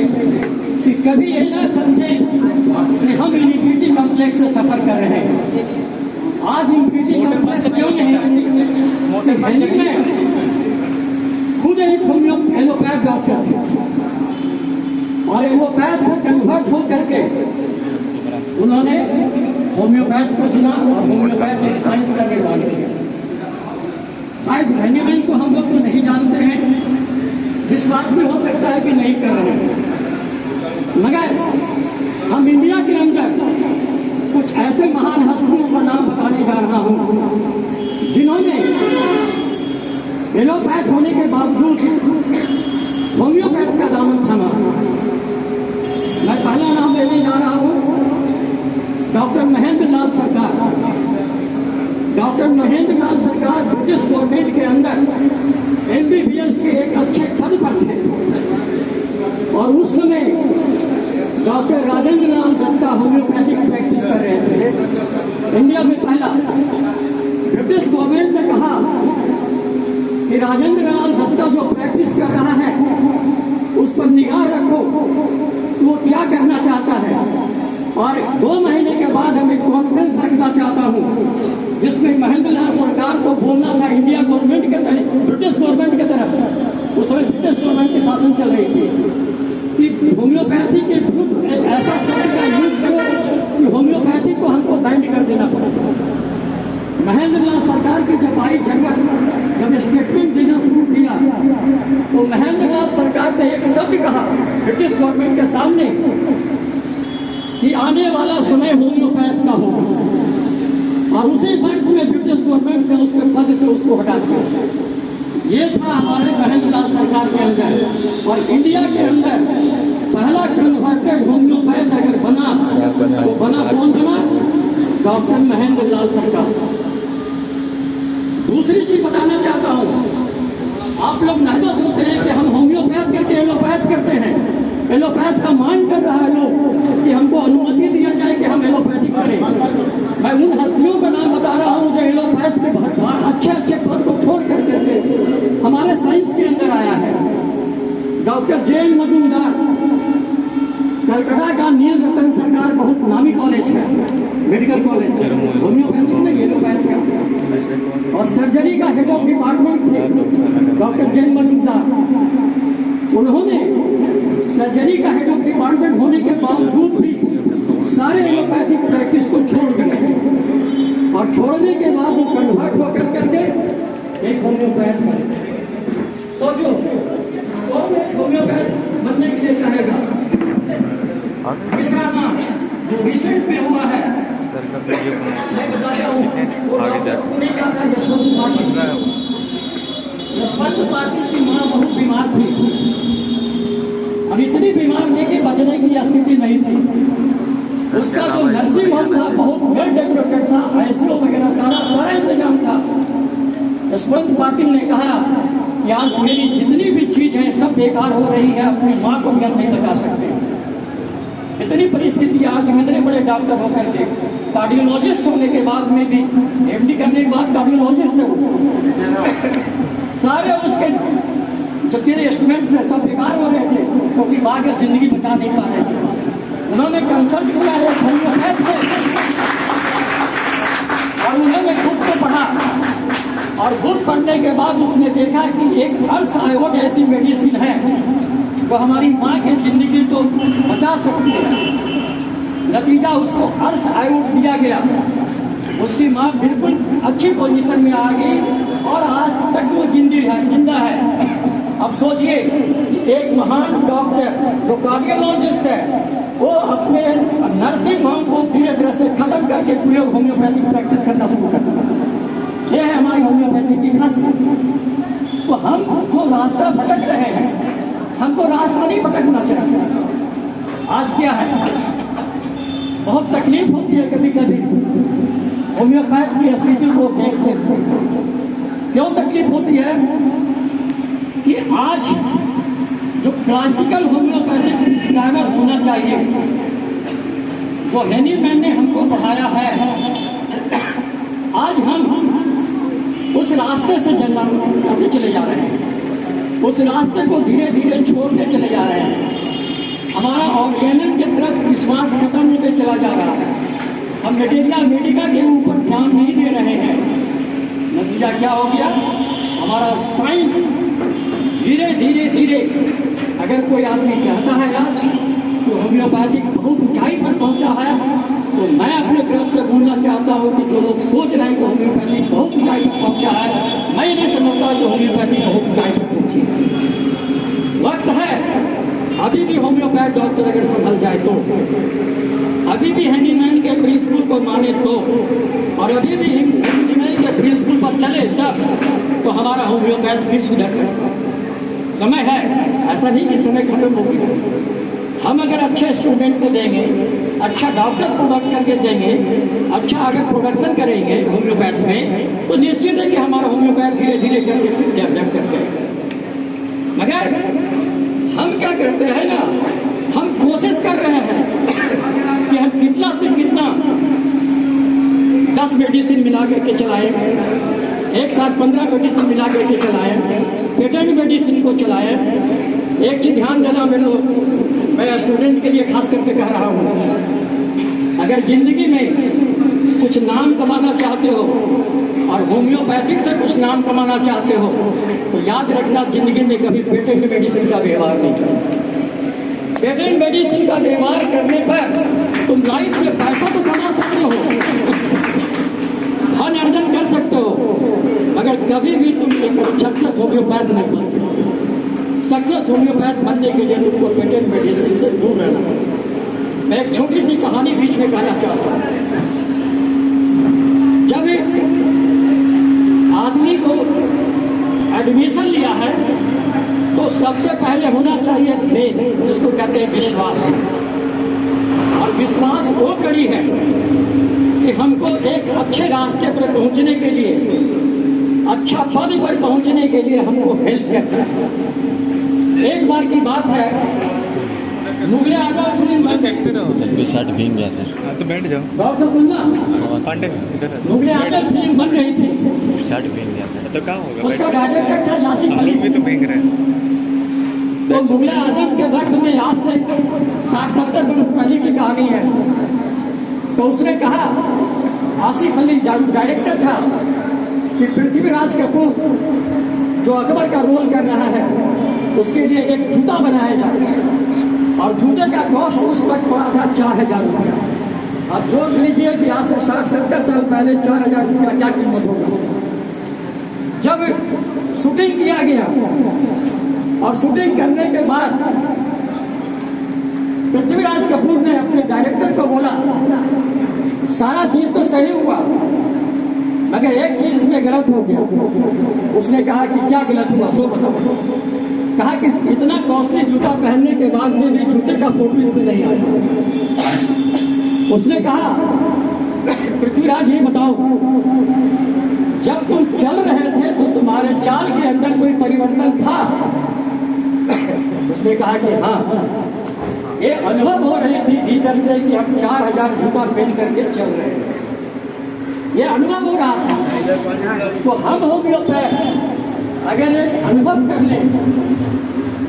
से कि कभी ये ना समझे कि हम इन्फिनिटी कॉम्प्लेक्स से सफर कर रहे हैं। आज इन्फिनिटी कॉम्प्लेक्स क्यों नहीं है? खुद एक एलोपैथ डॉक्टर थे और एलोपैथ से कन्वर्ट हो करके उन्होंने होम्योपैथ को चुना और होम्योपैथ साइंस का निर्माण किया। शायद हैनीमैन को हम लोग तो नहीं जानते हैं, विश्वास भी हो सकता है कि नहीं कर रहे हैं, मगर हम इंडिया के अंदर कुछ ऐसे महान हस्तियों का नाम बताने जा रहा हूं जिन्होंने एलोपैथ होने के बावजूद होम्योपैथ का दामन थामा। मैं पहला नाम लेने जा रहा हूं डॉक्टर महेंद्र लाल सरकार। डॉक्टर महेंद्र लाल सरकार ब्रिटिश गवर्नमेंट के अंदर MBBS के एक अच्छे पद पर थे और उस समय डॉक्टर राजेंद्र लाल दत्ता होम्योपैथिक प्रैक्टिस कर रहे थे इंडिया में पहला। ब्रिटिश गवर्नमेंट ने कहा कि राजेंद्र लाल दत्ता जो प्रैक्टिस कर रहा है उस पर निगाह रखो, वो क्या करना चाहता है। और 2 महीने के बाद हम एक कॉन्फ्रेंस रखना चाहता हूं जिसमें महेंद्र लाल सरकार को बोलना था इंडिया गवर्नमेंट के तरफ, ब्रिटिश गवर्नमेंट के तरफ, उस समय ब्रिटिश गवर्नमेंट की शासन चल रही थी, कि होम्योपैथी के विरुद्ध एक ऐसा शब्द का यूज करो कि होम्योपैथी को हमको बैंड कर देना पड़ेगा। महेंद्र लाल सरकार की जब आई जरूरत, जब स्टेटमेंट देना शुरू किया तो महेंद्र लाल सरकार ने एक शब्द कहा ब्रिटिश गवर्नमेंट के सामने कि आने वाला समय होम्योपैथ का होगा, और उसी वक्त में ब्रिटिश गवर्नमेंट ने उसके पद से उसको हटा दिया। ये था हमारे महेंद्र लाल सरकार के अंदर। और इंडिया के अंदर पहला कन्वर्टेड होम्योपैथ अगर बना तो बना कौन बना? डॉक्टर महेंद्र लाल सरकार। दूसरी चीज बताना चाहता हूँ, आप लोग नर्वस होते हैं कि हम होम्योपैथ करके एलोपैथ करते हैं। एलोपैथ का मांग कर रहा है लोग कि हमको अनुमति दिया जाए कि हम एलोपैथिक करें। मैं उन हस्तियों का नाम बता रहा हूँ जो एलोपैथ के बहुत अच्छे पद को छोड़ करके हमारे साइंस के अंदर आया है। डॉक्टर JN मजूमदार, कलकत्ता का नील रतन सरकार बहुत नामी कॉलेज है, मेडिकल कॉलेज, होम्योपैथिक नहीं एलोपैथ का। और सर्जरी का हेड ऑफ डिपार्टमेंट थे डॉक्टर JN मजूमदार। उन्होंने सर्जरी का हेड ऑफ डिपार्टमेंट होने के बावजूद भी सारे एलोपैथिक प्रैक्टिस को छोड़ दिए और छोड़ने के बाद वो कन्वर्ट होकर करके एक होम्योपैथ बने। सोचो कौन होम्योपैथ बनने के लिए कहेगा? तीसरा नाम जो रिसेंट में हुआ है मैं बताता हूँ, यशवंत पाटिल की माँ बहुत बीमार थी और इतनी बीमार थी कि बचने की स्थिति नहीं थी। उसका जो नर्सिंग होम था बहुत वेल डेवलप्ड था, ICU वगैरह सारा इंतजाम था। यशवंत पाटिल ने कहा कि आज मेरी जितनी भी चीज है सब बेकार हो रही है, अपनी माँ को भी हम नहीं बचा सकते। इतनी परिस्थिति आज इतने बड़े डॉक्टर होकर के, कार्डियोलॉजिस्ट होने के बाद में भी, MD करने के बाद कार्डियोलॉजिस्ट है वो, सारे उसके जो 3 इंस्ट्रूमेंट्स है सब बेकार हो रहे थे क्योंकि आगे जिंदगी बचा नहीं पा रहे थे। उन्होंने कंसल्ट किया है होम्योपैथ से और उन्होंने खुद को पढ़ा और खुद पढ़ने के बाद उसने देखा कि एक अर्स आयोड ऐसी मेडिसिन है जो हमारी माँ की जिंदगी को बचा सकती है। नतीजा उसको अर्स आयोड दिया गया, उसकी माँ बिल्कुल अच्छी पोजीशन में आ गई और आज तक वो जिंदा है। अब सोचिए एक महान डॉक्टर जो कार्डियोलॉजिस्ट है वो अपने नर्सिंग होम को पूरी तरह से खत्म करके पूरे होम्योपैथिक प्रैक्टिस करना शुरू कर दिया। यह है हमारी होम्योपैथी की खासियत। तो हम जो रास्ता भटक रहे हैं, हमको रास्ता नहीं भटकना चाहिए। आज क्या है, बहुत तकलीफ होती है कभी कभी होम्योपैथ की स्थिति को देखते हुए। क्यों तकलीफ होती है कि आज जो क्लासिकल होम्योपैथिक प्रिस्क्राइबर होना चाहिए, जो हैनीमैन ने हमको पढ़ाया है, आज हम उस रास्ते से जंगल चले जा रहे हैं, उस रास्ते को धीरे धीरे छोड़ते चले जा रहे हैं। हमारा ऑर्गेनिक की तरफ विश्वास खत्म होते चला जा रहा है। हम मटेरियल मेडिका के ऊपर ध्यान नहीं दे रहे हैं। नतीजा क्या हो गया? हमारा साइंस धीरे धीरे धीरे, अगर कोई आदमी कहता है आज कि होम्योपैथिक बहुत ऊंचाई पर पहुंचा है, तो मैं अपने तरफ से बोलना चाहता हूं कि जो लोग सोच रहे हैं कि होम्योपैथिक बहुत ऊंचाई पर पहुंचा है, मैं नहीं समझता कि होम्योपैथिक बहुत ऊंचाई पर पहुंची है। वक्त है अभी भी होम्योपैथ डॉक्टर अगर संभल जाए तो, अभी भी हैंडीमैन के प्रिंसिपल को माने तो, और अभी भी हैंडीमैन के प्रिंसिपल पर चले तब, तो हमारा होम्योपैथ फिर सुधर सकता है। समय है, ऐसा नहीं कि समय खत्म हो गया। हम अगर अच्छे स्टूडेंट को देंगे, अच्छा डॉक्टर प्रोडक्ट करके देंगे, अच्छा अगर प्रोडक्शन करेंगे होम्योपैथ में, तो निश्चित है कि हमारा होम्योपैथ धीरे धीरे करके फिर डेवलप कर जाएगा। मगर हम क्या करते हैं ना, हम कोशिश कर रहे हैं कि हम कितना से कितना 10 मेडिसिन मिला करके चलाएं, एक साथ 15 मेडिसिन मिला करके चलाएं, पेटेंट मेडिसिन को चलाएं। एक चीज ध्यान देना, मैं स्टूडेंट के लिए खास करके कह रहा हूँ, अगर जिंदगी में कुछ नाम कमाना चाहते हो और होम्योपैथिक से कुछ नाम कमाना चाहते हो, तो याद रखना जिंदगी में कभी पेटेंट मेडिसिन का व्यवहार नहीं करना। पेटेंट मेडिसिन का व्यवहार करने पर तुम लाइफ में पैसा तो कमा सकते हो, धन अर्जन कर सकते हो, मगर कभी भी तुम एक सक्सेस होम्योपैथ नहीं बन सकते। सक्सेस होम्योपैथ बनने के लिए तुमको पेटेंट मेडिसिन से दूर रहना है। मैं एक छोटी सी कहानी बीच में कहना चाहता हूँ। जब आदमी को एडमिशन लिया है, तो सबसे पहले होना चाहिए फेथ, जिसको कहते हैं विश्वास। और विश्वास वो कड़ी है कि हमको एक अच्छे रास्ते पर पहुंचने के लिए, अच्छा पद पर पहुंचने के लिए हमको हेल्प करता है। एक बार की बात है, मुगले आजम फिल्म देखते रहो, शर्ट भीग गया सर। तो बैठ जाओ, गौर से सुनना। पांडे मुगले आजम फिल्म बन रही थी, शर्ट भीग गया सर। तो कहाँ होगा? उसका डायरेक्टर था यासिक अली। भी तो भीग रहे हैं। तो मुगले आजम के वक्त में आज से 60-70 बरस पहले की कहानी है। तो उसने कहा, आसिफ अली डायरेक्टर था, कि पृथ्वीराज कपूर जो अकबर का रोल कर रहा है, उसके लिए एक जूता बनाया जाए, और जूते का कॉस्ट उस वक्त पड़ा था 4000 रुपया। अब जोड़ लीजिए कि आज से 60-70 साल पहले 4000 रुपया क्या कीमत होगा। जब शूटिंग किया गया और शूटिंग करने के बाद पृथ्वीराज कपूर ने अपने डायरेक्टर को बोला, सारा चीज तो सही हुआ, मगर एक चीज इसमें गलत हो गया। उसने कहा कि क्या गलत हुआ, सो बताओ। कहा कि इतना कॉस्टली जूता पहनने के बाद में भी जूते का फोटो इसमें नहीं आया। उसने कहा, पृथ्वीराज ये बताओ, जब तुम चल रहे थे तो तुम्हारे चाल के अंदर कोई परिवर्तन था? उसने कहा कि हाँ, ये अनुभव हो रही थी भीतर से कि हम 4000 जूता पहन करके चल रहे हैं, ये अनुभव हो रहा था। तो हम होम्योपैथ अगर एक अनुभव कर लें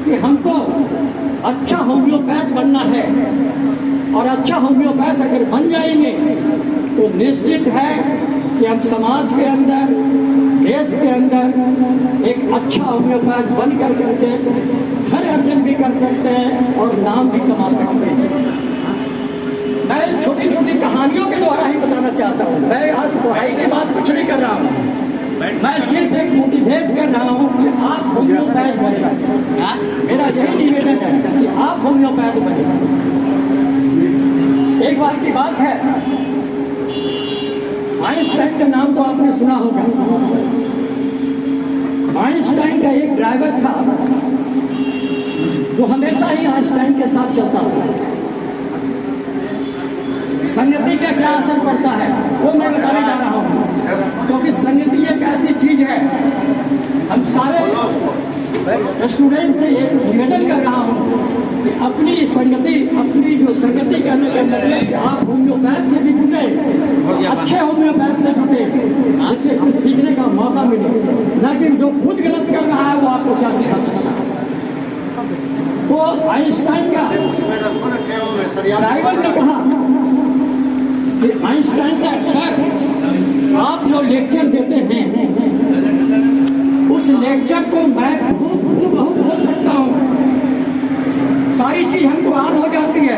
कि हमको अच्छा होम्योपैथ बनना है, और अच्छा होम्योपैथ अगर बन जाएंगे, तो निश्चित है कि हम समाज के अंदर, देश के अंदर एक अच्छा होम्योपैथ बन कर करके धन अर्जन भी कर सकते हैं और नाम भी कमा सकते हैं। मैं छोटी छोटी कहानियों के द्वारा ही बताना चाहता हूँ। मैं आज पढ़ाई की बात कुछ नहीं कर रहा हूँ, मैं सिर्फ एक मोटिवेट कर रहा हूँ कि आप होम्योपैथ बने। मेरा यही निवेदन है कि आप होम्योपैथ बने। एक बार की बात है, आइंस्टाइन का नाम तो आपने सुना होगा। आइंस्टाइन का एक ड्राइवर था जो हमेशा ही आइंस्टाइन के साथ चलता था। संगति का क्या असर पड़ता है वो मैं बताने जा रहा हूँ, क्योंकि संगति एक ऐसी चीज है। हम सारे स्टूडेंट से ये निवेदन कर रहा हूँ कि अपनी संगति, अपनी जो संगति करने का मतलब आप होम्योपैथ से भी जुटे, अच्छे होम्योपैथ से जुटे, जिससे कुछ सीखने का मौका मिले, न कि जो खुद गलत कर रहा है वो आपको क्या सिखा सकता है। तो आइंस्टाइन का ड्राइवर ने कहा कि आइंस्टाइन से सर आप जो लेक्चर देते हैं उस लेक्चर को मैं बहुत बोल सकता हूँ, सारी चीज हमको याद हो जाती है।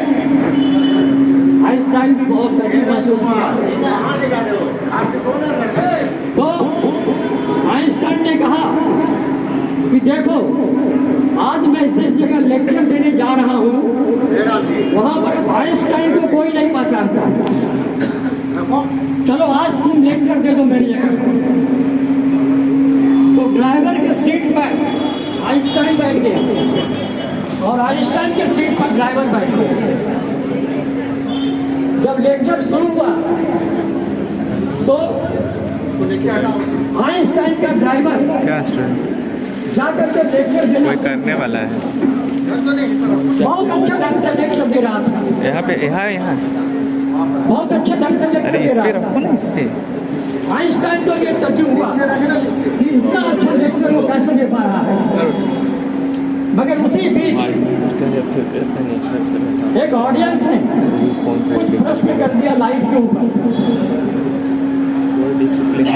आइंस्टाइन भी बहुत अच्छी महसूस किया। तो आइंस्टाइन ने कहा कि देखो आज मैं जिस जगह लेक्चर देने जा रहा हूँ वहां पर आइंस्टाइन को कोई नहीं पहचानता। चलो आज तुम लेक्चर दे दो मेरी जगह। तो ड्राइवर के सीट पर आइंस्टाइन बैठ गया और आइंस्टाइन के सीट पर ड्राइवर बैठ गया। जब लेक्चर शुरू हुआ तो आइंस्टाइन का ड्राइवर क्या स्टूडेंट जाकर के लेक्चर देना कोई करने वाला है बहुत अच्छा ढंग से लेक्चर दे रहा था। यहाँ पे यहाँ बहुत अच्छे ढंग से लेक्चर अरे दे इस पे रहा रखो ना, इस पे। था। आइंस्टाइन को ये तजुर्बा हुआ कि इतना अच्छा लेक्चर वो कैसे दे पा रहा है। मगर उसी बीच एक ऑडियंस ने कुछ प्रश्न कर दिया लाइफ के ऊपर।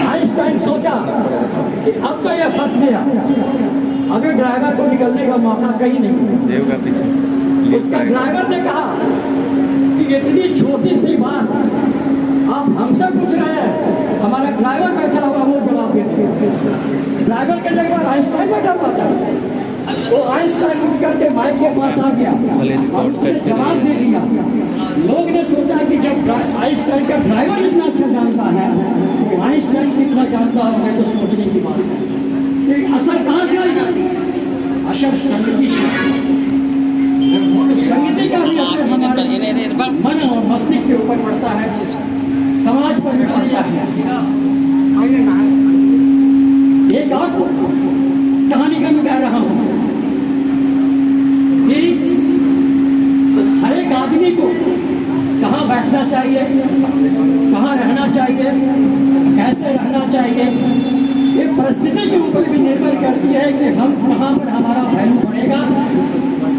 आइंस्टाइन सोचा कि अब तो यह फंस गया, अगर ड्राइवर को निकलने का मौका कहीं नहीं। देव का पीछे उसका ड्राइवर ने कहा कि इतनी छोटी सी बात आप हमसे पूछ रहे हैं। हमारा ड्राइवर बैठा हुआ वो जवाब देते। ड्राइवर के जगह पर आइंस्टाइन बैठा हुआ था। वो आइंस्टाइन उठ करके माइक के पास आ गया और उसने जवाब दे दिया। लोग ने सोचा कि जब आइंस्टाइन का ड्राइवर इतना अच्छा जानता है तो आइंस्टाइन कितना जानता होगा, तो सोचने की बात है। लेकिन असर कहाँ से आएगा? असर संगति से। संगति का भी असर हमारे मन और मस्तिष्क के ऊपर पड़ता है, समाज पर भी पड़ता है। एक और कहानी का मैं कह रहा हूँ कि हर एक आदमी को कहाँ बैठना चाहिए, कहाँ रहना चाहिए, कैसे रहना चाहिए, ये परिस्थिति के ऊपर भी निर्भर करती है कि हम कहाँ पर हमारा वैल्यू बढ़ेगा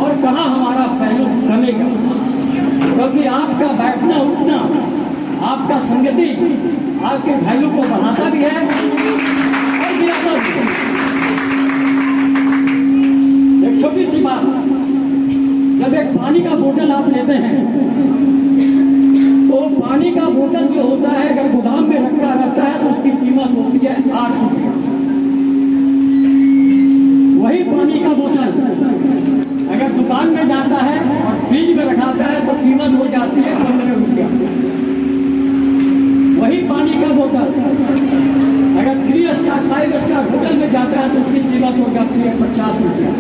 और कहाँ हमारा वैल्यू कमेगा। क्योंकि आपका बैठना उठना, आपका संगति आपके वैल्यू को बढ़ाता भी है और गिराता भी है। एक छोटी सी बात, जब एक पानी का बोतल आप लेते हैं तो पानी का बोतल जो होता है अगर गोदाम में रखा रहता है तो उसकी कीमत होती है 8 रुपये। वही पानी का बोतल अगर दुकान में जाता है और फ्रिज में रखाता है तो कीमत हो जाती है 15 रुपया। वही पानी का बोतल अगर 3 स्टार 5 स्टार होटल में जाता है तो उसकी कीमत हो जाती है 50 रुपया।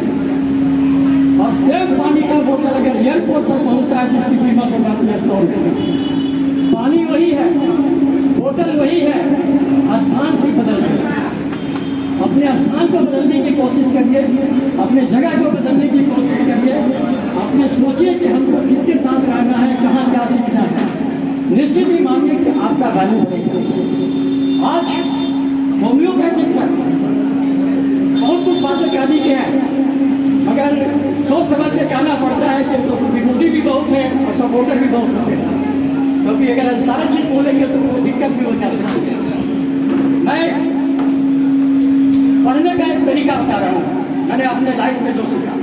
और सेम पानी का बोतल अगर एयरपोर्ट पर पहुंचता है तो उसकी कीमत हो जाती है 100 रुपया। पानी वही है, बोतल वही है, स्थान से बदल रही है। अपने स्थान को बदलने की कोशिश करिए, अपने जगह को बदलने की कोशिश करिए, अपने सोचिए कि हमको किसके साथ रहना है, कहाँ क्या सीखना है। निश्चित ही मानिए कि आपका वैल्यू बढ़ेगा। आज होम्योपैथिक पर बहुत कुछ बातें कहने की है, मगर सोच समझ के कहना पड़ता है कि तो विरोधी भी बहुत है और सपोर्टर भी बहुत होते हैं। क्योंकि अगर सारा चीज बोलेंगे तो वो दिक्कत भी हो जा सकती है। मैं पढ़ने का एक तरीका बता रहा हूँ, मैंने अपने लाइफ में जो सीखा।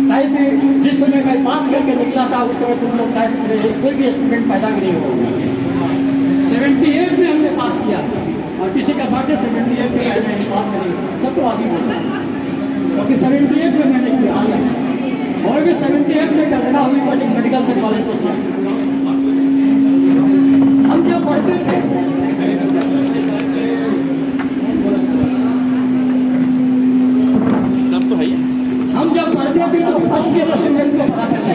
शायद जिस समय मैं पास करके निकला था उस समय तुम लोग शायद मेरे कोई भी स्टूडेंट पैदा नहीं हो। 78 में हमने पास किया और किसी का बर्थडे 78 में पहले ही पास करेंगे, सब तो आदमी होता है। क्योंकि 78 में मैंने किया और भी 78 में कलकत्ता हुई मेडिकल से कॉलेज से किया। हम जब पढ़ते थे तब तो है ही। हम जब पढ़ते थे तो फर्स्ट ईयर स्टूडेंट को पढ़ाते थे।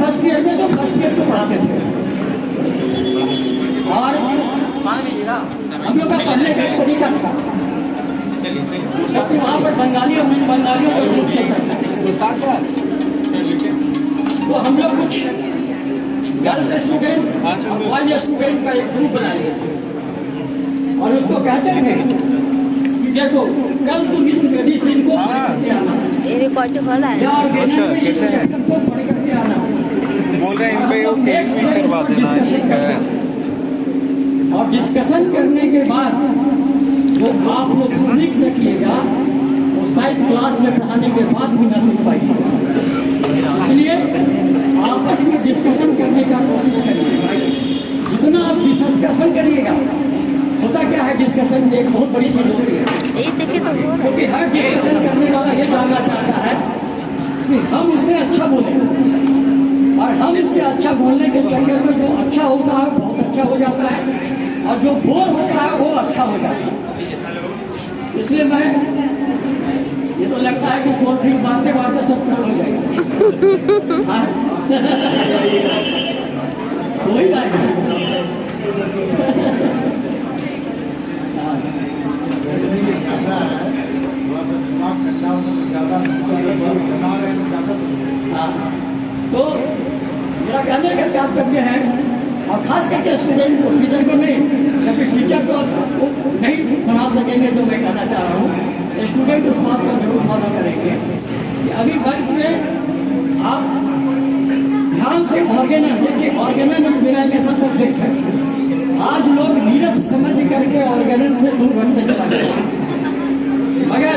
फर्स्ट ईयर में तो फर्स्ट ईयर को पढ़ाते थे और हम लोग का पढ़ने का एक तरीका था। जबकि वहाँ पर बंगालियों को ग्रुप चलता था, तो हम लोग कुछ गर्ल्स स्टूडेंट और बॉयज स्टूडेंट का एक ग्रुप बना लिए थे और उसको कहते थे कि देखो कल तुम इस मेडिसिन को पढ़ करके आना या ऑर्गेनाइज को पढ़ करके आना। बोल रहे हैं इन पे वो केक भी करवा देना और डिस्कशन करने के बाद वो आप लोग सीख सकिएगा, वो शायद क्लास में पढ़ाने के बाद भी न सीख पाएगा। इसलिए आपस में डिस्कशन करने का कोशिश करिए। जितना आप डिस्कशन करिएगा, होता क्या है डिस्कशन एक बहुत बड़ी चीज होती है, क्योंकि हर डिस्कशन करने वाला ये जानना चाहता है कि हम उससे अच्छा बोलें, और हम उससे अच्छा बोलने के चक्कर में जो अच्छा होता है बहुत अच्छा हो जाता है और जो बोर होता है वो अच्छा हो जाता है। इसलिए मैं ये तो लगता है कि कोई भी बातें सब खत्म हो जाएगा। वही लाएगा। तो मेरा कहने का तात्पर्य है, और खास करके स्टूडेंट को, टीचर को नहीं, क्योंकि टीचर तो नहीं संभाल सकेंगे जो मैं कहना चाह रहा हूँ। स्टूडेंट उस बात को जरूर फॉलो करेंगे कि अभी वर्ग में आप ध्यान से ऑर्गेनल देखिए। ऑर्गेनल मेरा एक ऐसा सब्जेक्ट है, आज लोग नीरस समझ करके ऑर्गेनल से दूर बढ़ते चलते हैं। मगर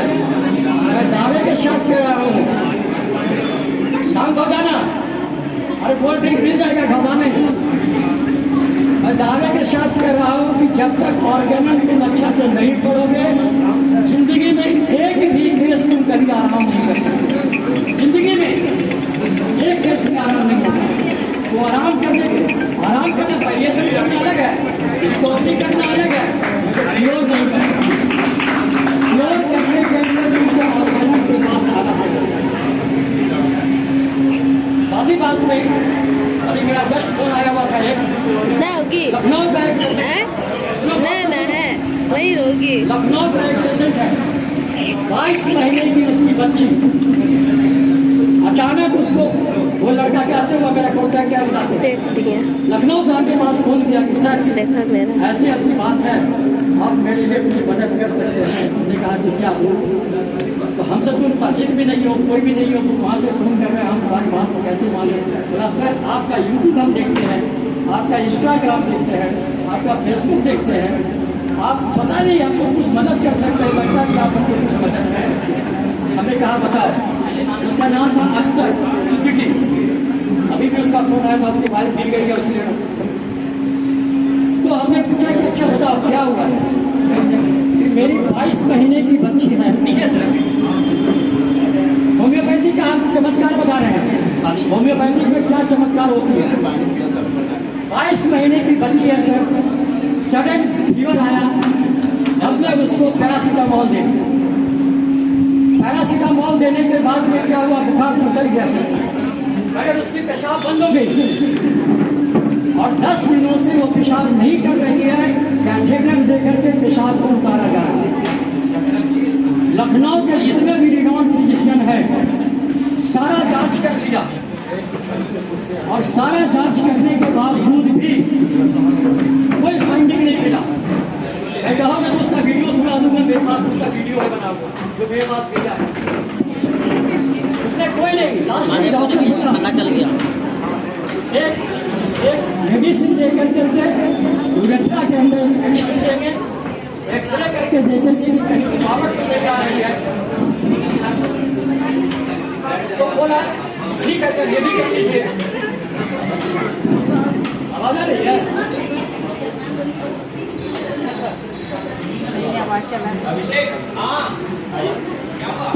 मैं दावे के साथ कह रहा हूँ, शांत हो जाना, अरे कोल्ड ड्रिंक मिल जाएगा, घबरा नहीं। मैं दावे के साथ कह रहा हूँ कि जब तक ऑर्गेनल तुम अच्छा से नहीं पढ़ोगे, जिंदगी में एक भी केस तुम कभी आराम नहीं कर सकते। जिंदगी में एक केस में आराम नहीं होता। तो आराम करना पहले से करना अलग है, कॉपी करना अलग है, योग नहीं करना। योग करने के लिए तुमको ऑर्गेनल के पास आना पड़ेगा। बात में अभी मेरा जस्ट फोन आया हुआ था एक लखनऊ का एक पेशेंट, लखनऊ का एक पेशेंट है, 22 महीने की उसकी बच्ची। अचानक उसको वो लड़का कैसे हुआ, मेरा कॉन्टैक्ट क्या बताते, लखनऊ से आपके पास फोन किया कि सर ऐसी ऐसी बात है, आप मेरे लिए कुछ मदद कर सकते हैं। हमने कहा कि क्या हो, तो हमसे तुम परिचित भी नहीं हो, कोई भी नहीं हो, तुम वहाँ से फोन कर रहे हैं, हम तुम्हारी बात को कैसे मान लें। बोला सर आपका यूट्यूब हम देखते हैं, आपका इंस्टाग्राम देखते हैं, आपका फेसबुक देखते हैं, आप पता नहीं हमको कुछ मदद कर सकते हैं, लगता है कि आप हमको कुछ मदद करें। हमने कहा बताओ। उसका नाम था अख्तर सिद्दीकी। अभी भी उसका फोन आया था, उसकी वाइफ गिर गई है उसने। तो हमने पूछा कि अच्छा बताओ क्या हुआ। मेरी 22 महीने की बच्ची है। होम्योपैथी का हम चमत्कार बता रहे हैं। होम्योपैथी में क्या चमत्कार होती है। 22 महीने की बच्ची है सर, सडन फीवर आया, हमने उसको पैरासीटामोल दे दिया। पैरासीटामोल देने के बाद में क्या हुआ, बुखार उतर गया सर, मगर उसकी पेशाब बंद हो गई और 10 दिनों से वो पेशाब नहीं कर रही है। कैथेटर देकर के पेशाब को उतारा जा रहा है। लखनऊ के जिसमें भी रिनॉन फिजिशियन है, सारा जांच कर लिया और सारा जांच करने के बावजूद भी कोई फाइंडिंग नहीं मिला। मैं कहा मैं तो उसका वीडियो सुना दूंगा, मेरे पास उसका वीडियो है बना हुआ जो मेरे पास भेजा है। उसने कोई नहीं, लास्ट में डॉक्टर पता चल गया एक मेडिसिन देकर के यूरेथ्रा के अंदर मेडिसिन देंगे, एक्सरे करके देखेंगे कि कहीं रुकावट तो नहीं आ रही है। तो बोला ठीक है सर, ये भी कर लीजिए। आवाज आ रही है? अभिषेक, हाँ क्या हुआ?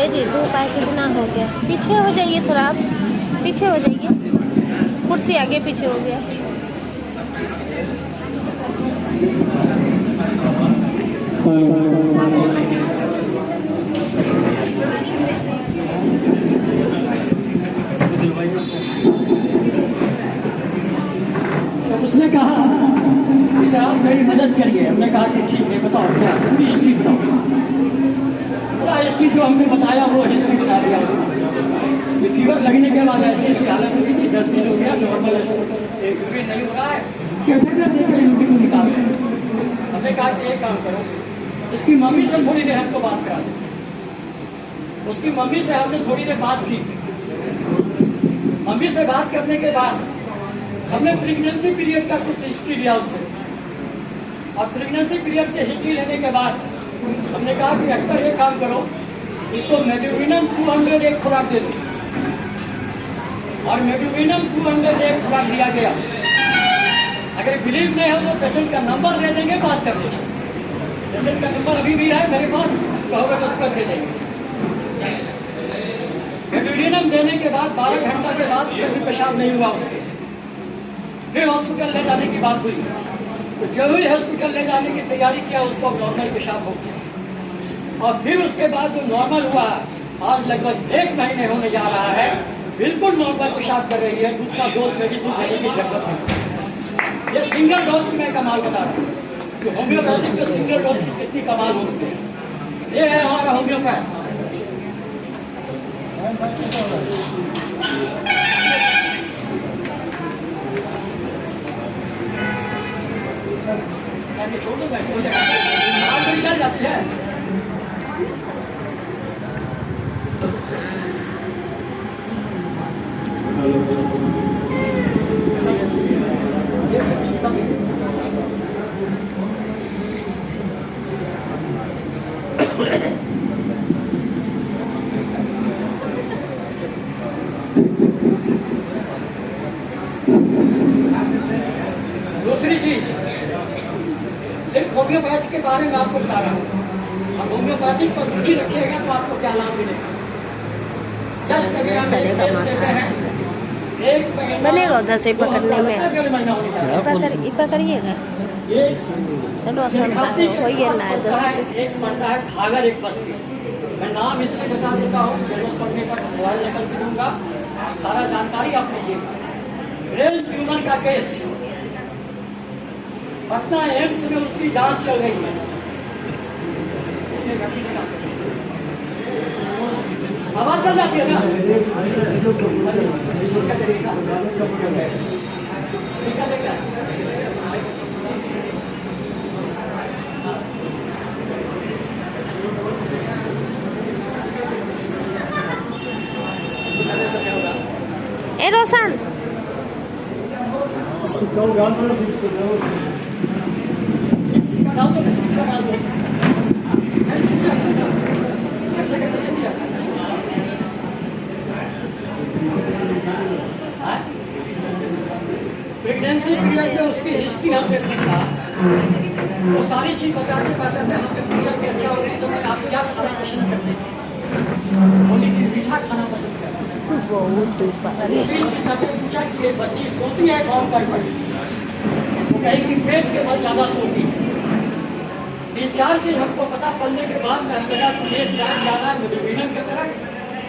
जी 2 पैर कितना हो गया? पीछे हो जाइए, थोड़ा आप पीछे हो जाइए, कुर्सी आगे पीछे हो गया। उसने कहा कि आप मेरी मदद करिए। हमने कहा कि ठीक है, बताओ क्या पूरी हिस्ट्री बताओ। पूरा हिस्ट्री जो हमने बताया वो हिस्ट्री बता दिया उसने। ये फीवर लगने के बाद ऐसी ऐसी हालत हुई थी, 10 दिन हो गया, नॉर्मल यूरिन नहीं हो रहा है, कैथेटर देकर यूरिन को निकाल रहे। हमने कहा कि एक काम करो, इसकी मम्मी से थोड़ी देर हमको बात करा दो। उसकी मम्मी से हमने थोड़ी देर बात की। मम्मी से बात करने के बाद हमने प्रेगनेंसी पीरियड का कुछ हिस्ट्री लिया उससे, और प्रेगनेंसी पीरियड के हिस्ट्री लेने के बाद हमने कहा कि डॉक्टर ये काम करो, इसको मेडोविनम 200 एक खुराक दे दो। और मेडोविनम 200 एक खुराक दिया गया। अगर बिलीव नहीं हो तो पेशेंट का नंबर दे देंगे, बात कर लेंगे। पेशेंट का नंबर अभी भी है मेरे पास, कहोगे तो तुरंत दे देंगे। मेडोविनम देने के बाद 12 घंटा के बाद कभी पेशाब नहीं हुआ उसके। फिर हॉस्पिटल ले जाने की बात हुई, तो जब ही हॉस्पिटल ले जाने की तैयारी किया उसको नॉर्मल पेशाब हो गया। और फिर उसके बाद जो नॉर्मल हुआ, आज लगभग 1 महीने होने जा रहा है, बिल्कुल नॉर्मल पेशाब कर रही है। दूसरा डोज मेडिसिन देने की जरूरत नहीं। ये सिंगल डोज की मैं कमाल बता रहा हूँ कि होम्योपैथिक में सिंगल डोज की कितनी कमाल होती है। ये है हमारा होम्योपैथ। छोड़ दो, निकल जाती है। दूसरी चीज, सिर्फ होम्योपैथी के बारे में आपको बता रहा हूँ। और होम्योपैथिक पर रुचि रखिएगा तो आपको क्या लाभ मिलेगा। जस्ट बनेगा उधर से पकड़ने में, पकड़िएगा। चलो एक पड़ता है घाघर, एक बस्ती। मैं नाम इसलिए बता देता हूँ, जरूरत पड़ने पर मोबाइल निकल के दूंगा, सारा जानकारी आप लीजिएगा। ब्रेन ट्यूमर का केस पटना एम्स में उसकी जांच चल रही है। आवाज चल जाती है ना, ए रोशन प्रेगनेंसी पीरियड में उसकी हिस्ट्री हमने पूछा, वो सारी चीज बताने पाते थे। हमने पूछा कि अच्छा उस समय आप क्या खाना पसंद करते थे? बोली कि मीठा खाना पसंद करते। पूछा कि ये बच्ची सोती है कौन कर पड़ी? वो कहीं कि पेट के बल ज्यादा सोती है। 3-4 चीज हमको पता पड़ने के बाद मैं लगा कि ये ज्यादा मेडोविनम की तरह,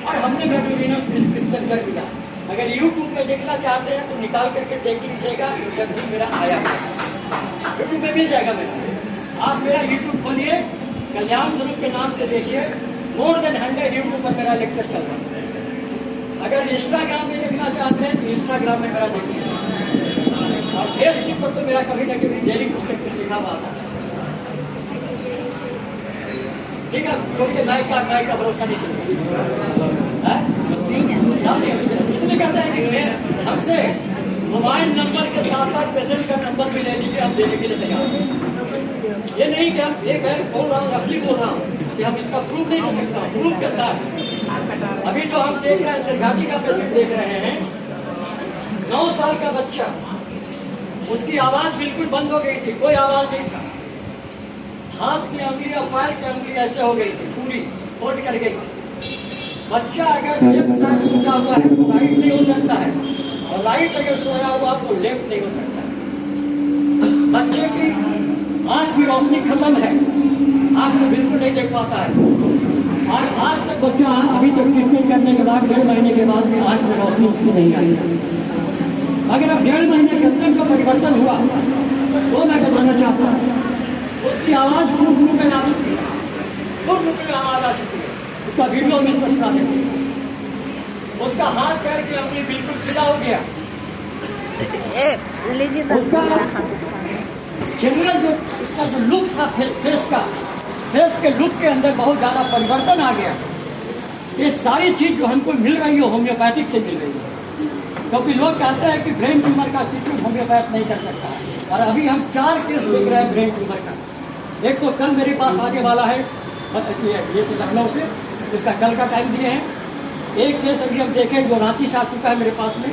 और हमने मेडोविनम प्रिस्क्रिप्शन कर दिया। अगर यूट्यूब पे देखना चाहते हैं तो निकाल करके देख लीजिएगा, इंटरव्यू मेरा आया यूट्यूब पे मिल जाएगा मेरा। आप मेरा यूट्यूब खोलिए, कल्याण स्वरूप के नाम से देखिए, मोर देन 100 यूट्यूब पर मेरा लेक्चर चल रहा है। अगर इंस्टाग्राम में देखना चाहते हैं तो इंस्टाग्राम में मेरा देखिए, और फेसबुक पर तो मेरा कभी न कभी डेली कुछ न कुछ लिखा हुआ था। ठीक है, छोड़िए, माइक का भरोसा नहीं करूँगा। इसलिए कहते हैं कि हमसे मोबाइल नंबर के साथ साथ पेशेंट का नंबर भी ले लीजिए, हम देने के लिए तैयार हैं। ये नहीं कि हम एक है बोल रहा हूँ, रफली बोल रहा हूँ, कि हम इसका प्रूफ नहीं दे सकता, प्रूफ के साथ। अभी जो हम देख रहे हैं सिरगाछी का पेशेंट देख रहे हैं, 9 साल का बच्चा, उसकी आवाज बिल्कुल बंद हो गई थी, कोई आवाज नहीं था। हाथ की अंगुली और पैर की अंगुली ऐसे हो गई थी, पूरी फोल्ड कर गई थी। बच्चा अगर लेफ्ट साइड सोया हुआ है तो राइट नहीं हो सकता है, और राइट अगर सोया हुआ तो लेफ्ट नहीं हो सकता। बच्चे की आंख की रोशनी खत्म है, आंख से बिल्कुल नहीं देख पाता है। और आज तक बच्चा अभी तक ट्रीटमेंट करने के बाद 1.5 महीने के बाद भी आंख में रोशनी उसकी नहीं आई। अगर अब 1.5 महीने के अंदर जो परिवर्तन हुआ वो मैं बताना चाहता हूँ। उसकी आवाज़ गुरु में आ चुकी है, गुरु में आवाज़ आ चुकी है। उसका वीडियो मिस बना देते हैं। उसका हाथ पैर की अंगुली बिल्कुल सीधा हो गया। लीजिए उसका जनरल जो उसका जो लुक था फेस का, फेस के लुक के अंदर बहुत ज़्यादा परिवर्तन आ गया। ये सारी चीज़ जो हमको मिल रही है होम्योपैथिक से मिल रही है, क्योंकि लोग कहते हैं कि ब्रेन ट्यूमर का ट्रीटमेंट होम्योपैथ नहीं कर सकता। और अभी हम 4 केस देख रहे हैं ब्रेन ट्यूमर का। एक तो कल मेरे पास आने वाला है, ये से लखनऊ से, उसका कल का टाइम दिए हैं। एक केस अभी हम देखें जो रांची से आ चुका है मेरे पास में,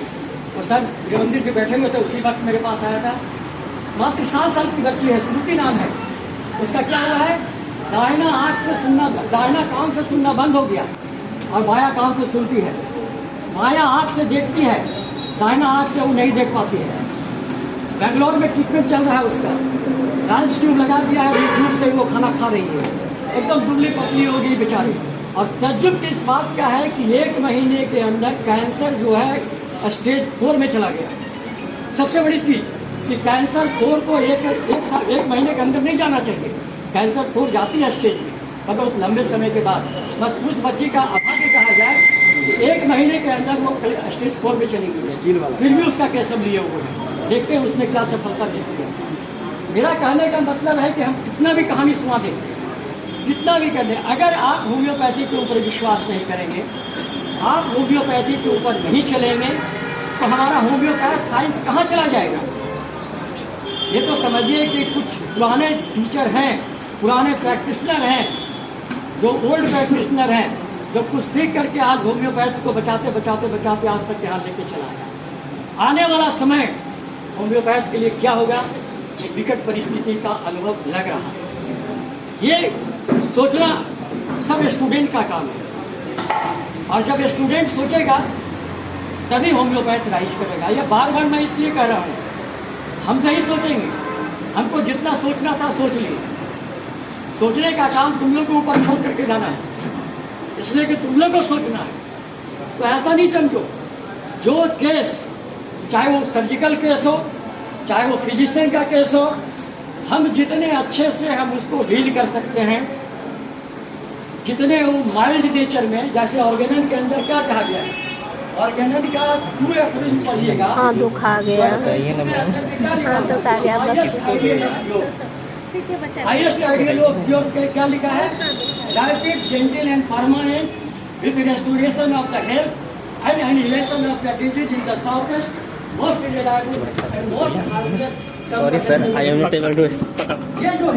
वो सर गृहमंत्री जी बैठे हुए थे, उसी वक्त मेरे पास आया था। मात्र 7 साल की बच्ची है, श्रुति नाम है। उसका क्या हुआ है, दाहिना आँख से सुनना, दाहिना कान से सुनना बंद हो गया और बायां कान से सुनती है। बायां आँख से देखती है, दाहिना आँख से वो नहीं देख पाती है। बेंगलोर में ट्रीटमेंट चल रहा है उसका, राइस ट्यूब लगा दिया है, ट्यूब से वो खाना खा रही है, एकदम दुबली पतली हो गई बेचारी। और तजुब इस बात का है कि 1 महीने के अंदर कैंसर जो है स्टेज 4 में चला गया। सबसे बड़ी चीज कि कैंसर 4 को एक महीने के अंदर नहीं जाना चाहिए। कैंसर 4 जाती है स्टेज में बहुत लंबे समय के बाद। बस उस बच्ची का अभाग्य कहा जाए कि 1 महीने के अंदर वो स्टेज 4 में चली गई, फिर भी उसका कैसे लिए हुए हैं। देखते हैं उसमें क्या सफलता देती है। मेरा कहने का मतलब है कि हम कितना भी कहानी सुना दें, कितना भी कर दें, अगर आप होम्योपैथी के ऊपर विश्वास नहीं करेंगे, आप होम्योपैथी के ऊपर नहीं चलेंगे, तो हमारा होम्योपैथ साइंस कहाँ चला जाएगा। ये तो समझिए कि कुछ पुराने टीचर हैं, पुराने प्रैक्टिशनर हैं, जो ओल्ड प्रैक्टिशनर हैं, जो कुछ सीख करके आज होम्योपैथ को बचाते बचाते बचाते आज तक यहाँ लेके चला गया। आने वाला समय होम्योपैथ के लिए क्या होगा, एक विकट परिस्थिति का अनुभव लग रहा है। ये सोचना सब स्टूडेंट का काम है, और जब स्टूडेंट सोचेगा तभी होम्योपैथ राइज करेगा। ये बार बार मैं इसलिए कह रहा हूँ, हम नहीं सोचेंगे, हमको जितना सोचना था सोच लिए। सोचने का काम तुम लोग के ऊपर छोड़ करके जाना है, इसलिए कि तुम लोग को सोचना है। तो ऐसा नहीं समझो, जो केस चाहे वो सर्जिकल केस हो, चाहे वो फिजिशियन का केस हो, हम जितने अच्छे से हम उसको डील कर सकते हैं, जितने वो माइल्ड नेचर में, जैसे ऑर्गेनन के अंदर क्या कहा गया है, ऑर्गेनन का 2 अप्रैल पढ़िएगा। हाँ दुख आ गया, हाँ दुख आ गया बस। हाईएस्ट आइडियल ऑफ योर क्या लिखा है, rapid, gentle and permanent with restoration of the health and annihilation of the disease in the shortest most reliable and most harmless. Sorry sir, I am not able to. ये जो